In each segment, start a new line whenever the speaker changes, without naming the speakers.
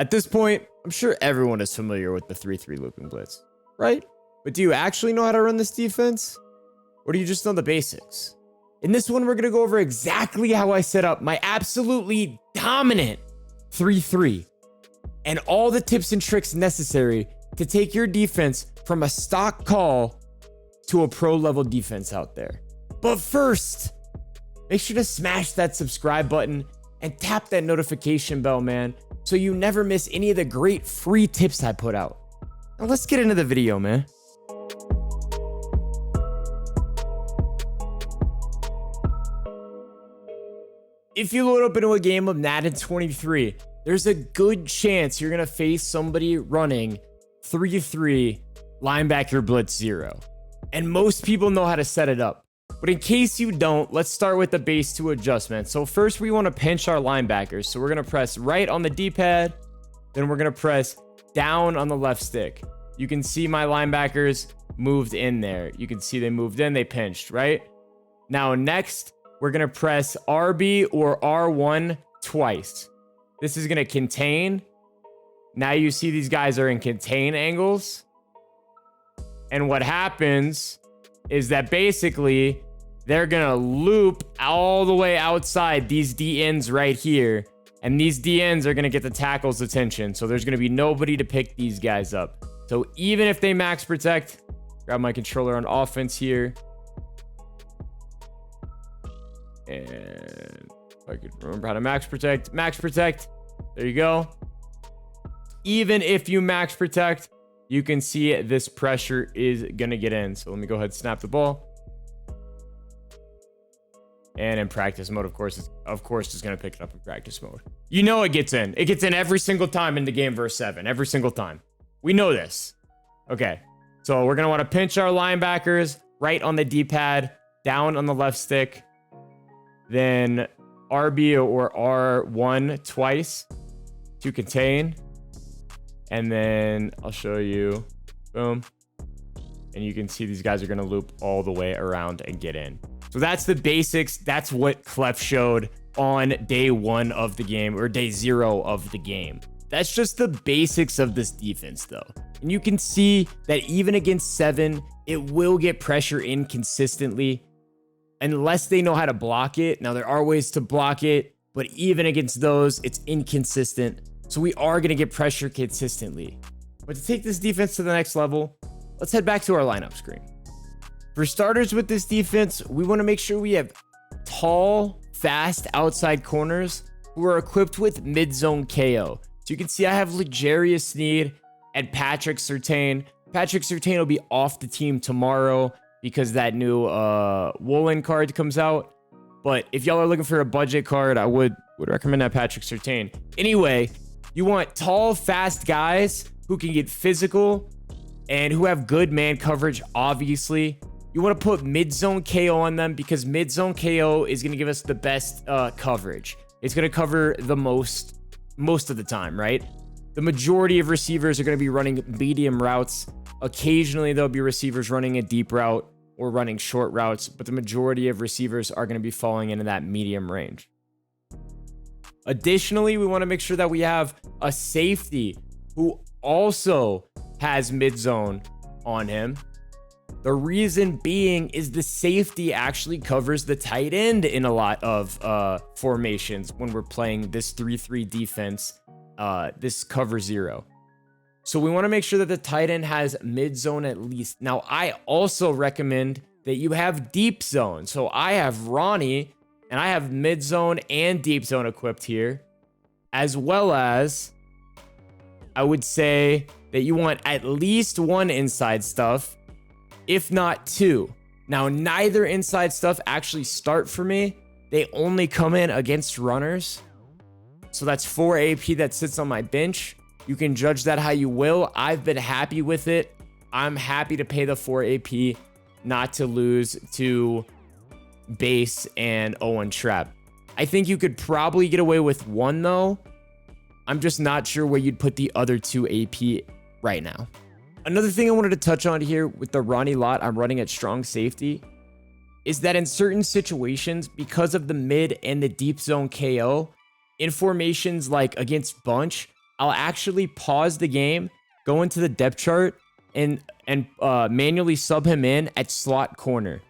At this point, I'm sure everyone is familiar with the 3-3 looping blitz, right? But do you actually know how to run this defense? Or do you just know the basics? In this one, we're going to go over exactly how I set up my absolutely dominant 3-3 and all the tips and tricks necessary to take your defense from a stock call to a pro level defense out there. But first, make sure to smash that subscribe button and tap that notification bell, man, so you never miss any of the great free tips I put out. Now let's get into the video, man. If you load up into a game of Madden 23, there's a good chance you're going to face somebody running 3-3 linebacker blitz 0. And most people know how to set it up. But in case you don't, let's start with the base 2 adjustment. So first we want to pinch our linebackers. So we're going to press right on the D-pad. Then we're going to press down on the left stick. You can see my linebackers moved in there. You can see they moved in, they pinched, right? Now next, we're going to press RB or R1 twice. This is going to contain. Now you see these guys are in contain angles. And what happens is that basically they're going to loop all the way outside these DNs right here. And these DNs are going to get the tackle's attention. So there's going to be nobody to pick these guys up. So even if they max protect, grab my controller on offense here. And if I could remember how to max protect. There you go. Even if you max protect, you can see this pressure is going to get in. So let me go ahead and snap the ball. And in practice mode, of course, it's going to pick it up in practice mode. You know it gets in. It gets in every single time in the game verse 7. Every single time. We know this. Okay. So we're going to want to pinch our linebackers right on the D-pad, down on the left stick. Then RB or R1 twice to contain. And then I'll show you. Boom. And you can see these guys are going to loop all the way around and get in. So that's the basics. That's what Clef showed on day 1 of the game, or day 0 of the game. That's just the basics of this defense, though. And you can see that even against 7, it will get pressure in consistently unless they know how to block it. Now, there are ways to block it, but even against those, it's inconsistent. So we are going to get pressure consistently. But to take this defense to the next level, let's head back to our lineup screen. For starters with this defense, we want to make sure we have tall, fast outside corners who are equipped with mid-zone KO. So you can see I have L'Jarius Sneed and Patrick Surtain. Patrick Surtain will be off the team tomorrow because that new Woolen card comes out. But if y'all are looking for a budget card, I would recommend that Patrick Surtain. Anyway, you want tall, fast guys who can get physical and who have good man coverage, obviously. You want to put mid-zone KO on them because mid-zone KO is going to give us the best coverage. It's going to cover the most of the time, right? The majority of receivers are going to be running medium routes. Occasionally, there'll be receivers running a deep route or running short routes, but the majority of receivers are going to be falling into that medium range. Additionally, we want to make sure that we have a safety who also has mid-zone on him. The reason being is the safety actually covers the tight end in a lot of formations when we're playing this 3-3 defense, this cover 0. So we want to make sure that the tight end has mid-zone at least. Now, I also recommend that you have deep zone. So I have Ronnie, and I have mid-zone and deep zone equipped here, as well as I would say that you want at least 1 inside stuff, if not 2. Now, neither inside stuff actually start for me. They only come in against runners. So that's 4 AP that sits on my bench. You can judge that how you will. I've been happy with it. I'm happy to pay the 4 AP, not to lose to base and Owen trap. I think you could probably get away with 1 though. I'm just not sure where you'd put the other 2 AP right now. Another thing I wanted to touch on here with the Ronnie lot I'm running at strong safety is that in certain situations, because of the mid and the deep zone KO, in formations like against bunch, I'll actually pause the game, go into the depth chart, and manually sub him in at slot corner.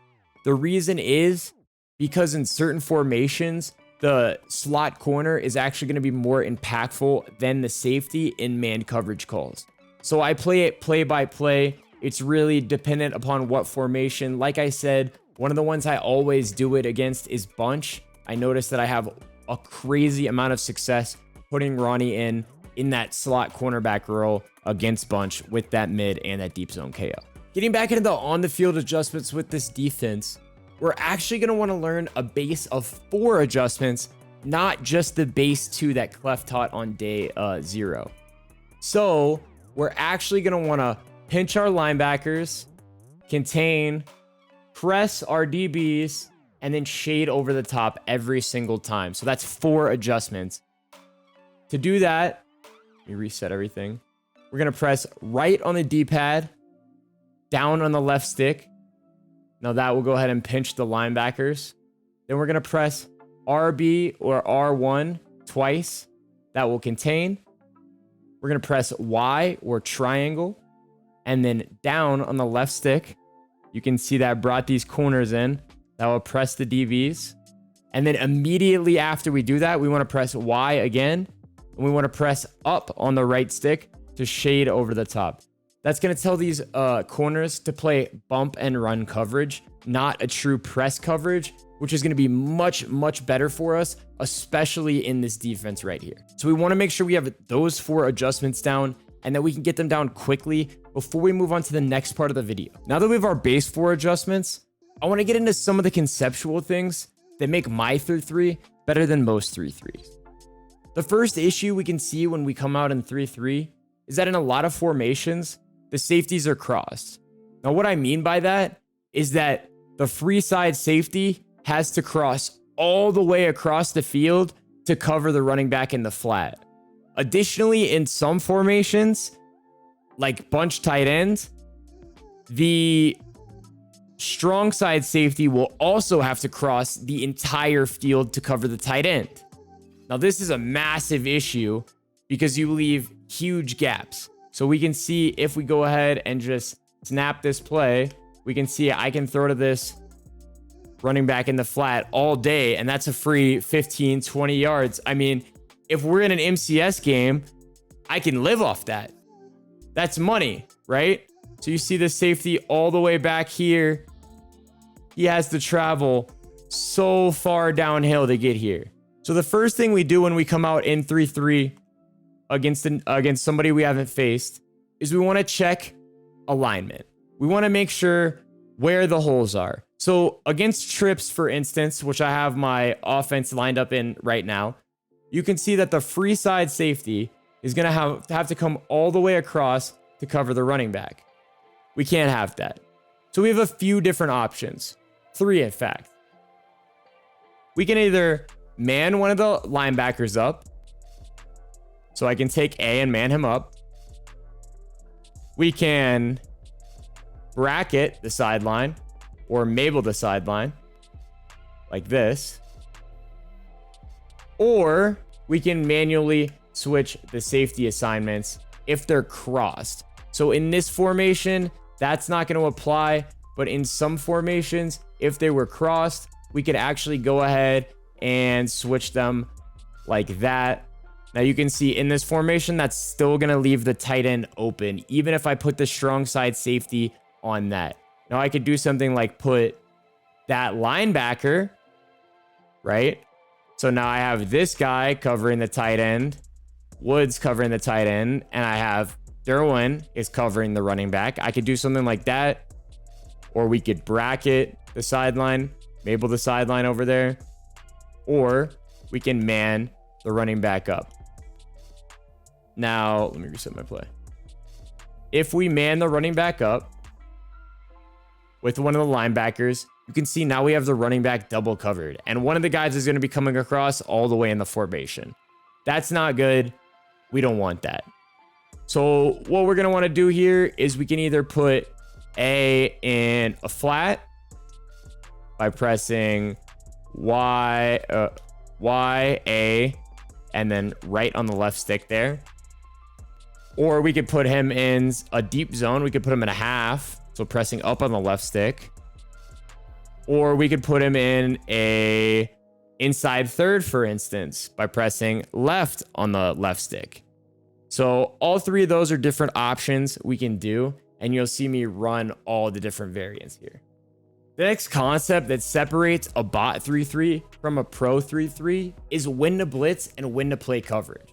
The reason is because in certain formations, the slot corner is actually going to be more impactful than the safety in man coverage calls. So I play it play by play. It's really dependent upon what formation. Like I said, one of the ones I always do it against is bunch. I noticed that I have a crazy amount of success putting Ronnie in that slot cornerback role against bunch with that mid and that deep zone KO. Getting back into the on the field adjustments with this defense, we're actually going to want to learn a base of 4 adjustments, not just the base 2 that Clef taught on day 0. So we're actually going to want to pinch our linebackers, contain, press our DBs, and then shade over the top every single time. So that's 4 adjustments. To do that, let me reset everything. We're going to press right on the D-pad, down on the left stick. Now that will go ahead and pinch the linebackers. Then we're going to press RB or R1 twice. That will contain. We're going to press Y or triangle. And then down on the left stick, you can see that brought these corners in. That will press the DBs. And then immediately after we do that, we want to press Y again. And we want to press up on the right stick to shade over the top. That's going to tell these corners to play bump and run coverage, not a true press coverage, which is going to be much, much better for us, especially in this defense right here. So we want to make sure we have those 4 adjustments down and that we can get them down quickly before we move on to the next part of the video. Now that we have our base 4 adjustments, I want to get into some of the conceptual things that make my 3-3 better than most 3-3s. The first issue we can see when we come out in 3-3 is that in a lot of formations, the safeties are crossed. Now, what I mean by that is that the free side safety has to cross all the way across the field to cover the running back in the flat. Additionally, in some formations, like bunch tight end, the strong side safety will also have to cross the entire field to cover the tight end. Now, this is a massive issue because you leave huge gaps. So we can see if we go ahead and just snap this play, we can see I can throw to this running back in the flat all day, and that's a free 15, 20 yards. I mean, if we're in an MCS game, I can live off that. That's money, right? So you see the safety all the way back here. He has to travel so far downhill to get here. So the first thing we do when we come out in 3-3 against somebody we haven't faced is we want to check alignment. We want to make sure where the holes are. So against trips, for instance, which I have my offense lined up in right now, you can see that the free side safety is going to have to come all the way across to cover the running back. We can't have that. So we have a few different options. 3, in fact. We can either man one of the linebackers up. So I can take A and man him up. We can bracket the sideline or Mabel the sideline like this. Or we can manually switch the safety assignments if they're crossed. So in this formation, that's not going to apply. But in some formations, if they were crossed, we could actually go ahead and switch them like that. Now you can see in this formation, that's still going to leave the tight end open, even if I put the strong side safety on that. Now I could do something like put that linebacker, right? So now I have this guy covering the tight end, Woods covering the tight end, and I have Derwin is covering the running back. I could do something like that, or we could bracket the sideline, Mabel the sideline over there, or we can man the running back up. Now, let me reset my play. If we man the running back up with one of the linebackers, you can see now we have the running back double covered. And one of the guys is going to be coming across all the way in the formation. That's not good. We don't want that. So what we're going to want to do here is we can either put A in a flat by pressing Y, A, and then right on the left stick there. Or we could put him in a deep zone. We could put him in a half, so pressing up on the left stick. Or we could put him in a inside third, for instance, by pressing left on the left stick. So all three of those are different options we can do, and you'll see me run all the different variants here. The next concept that separates a bot 3-3 from a pro 3-3 is when to blitz and when to play coverage.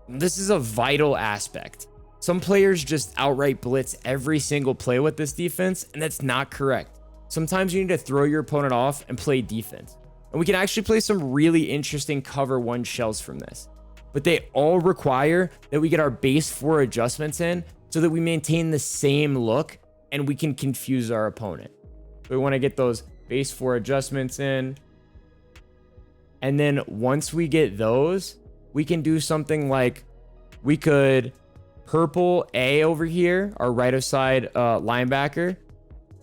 This is a vital aspect. Some players just outright blitz every single play with this defense, and that's not correct. Sometimes you need to throw your opponent off and play defense. And we can actually play some really interesting cover 1 shells from this. But they all require that we get our base 4 adjustments in so that we maintain the same look and we can confuse our opponent. We want to get those base 4 adjustments in. And then once we get those, we can do something like we could purple A over here, our right of side linebacker.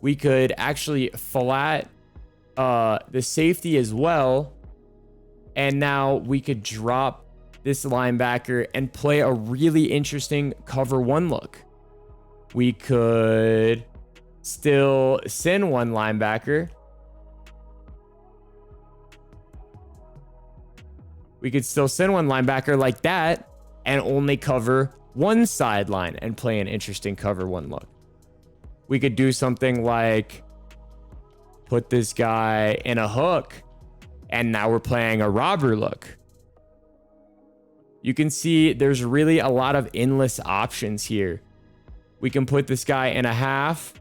We could actually flat the safety as well. And now we could drop this linebacker and play a really interesting cover 1 look. We could still send 1 linebacker. We could still send 1 linebacker like that and only cover 1 sideline and play an interesting cover 1 look. We could do something like put this guy in a hook, and now we're playing a robber look. You can see there's really a lot of endless options here. We can put this guy in a half,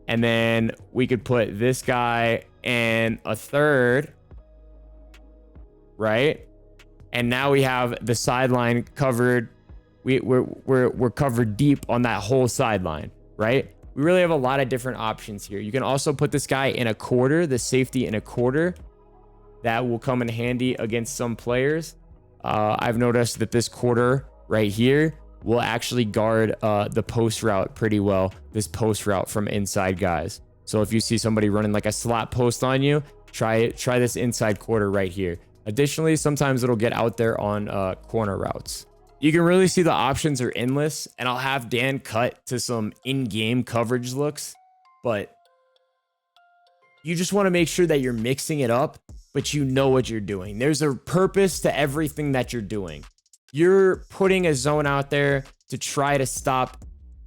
and then we could put this guy in a third, right? And now we have the sideline covered. We're covered deep on that whole sideline, right? We really have a lot of different options here. You can also put this guy in a quarter, the safety in a quarter. That will come in handy against some players. I've noticed that this quarter right here will actually guard the post route pretty well. This post route from inside guys. So if you see somebody running like a slot post on you, try this inside quarter right here. Additionally, sometimes it'll get out there on corner routes. You can really see the options are endless, and I'll have Dan cut to some in-game coverage looks, but you just want to make sure that you're mixing it up, but you know what you're doing. There's a purpose to everything that you're doing. You're putting a zone out there to try to stop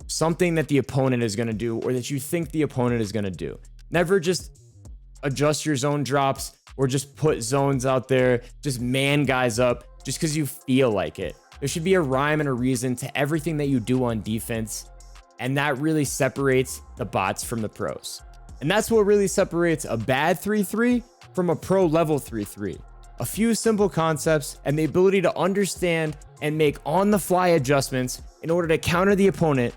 something that the opponent is going to do or that you think the opponent is going to do. Never just adjust your zone drops or just put zones out there, just man guys up just because you feel like it. There should be a rhyme and a reason to everything that you do on defense, and that really separates the bots from the pros. And that's what really separates a bad 3-3 from a pro level 3-3. A few simple concepts and the ability to understand and make on-the-fly adjustments in order to counter the opponent,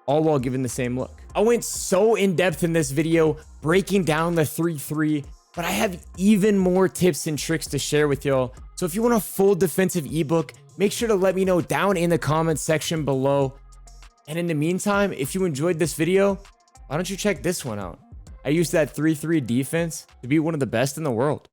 all while giving the same look. I went so in-depth in this video breaking down the 3-3, but I have even more tips and tricks to share with y'all. So if you want a full defensive ebook, make sure to let me know down in the comments section below. And in the meantime, if you enjoyed this video, why don't you check this one out? I used that 3-3 defense to be one of the best in the world.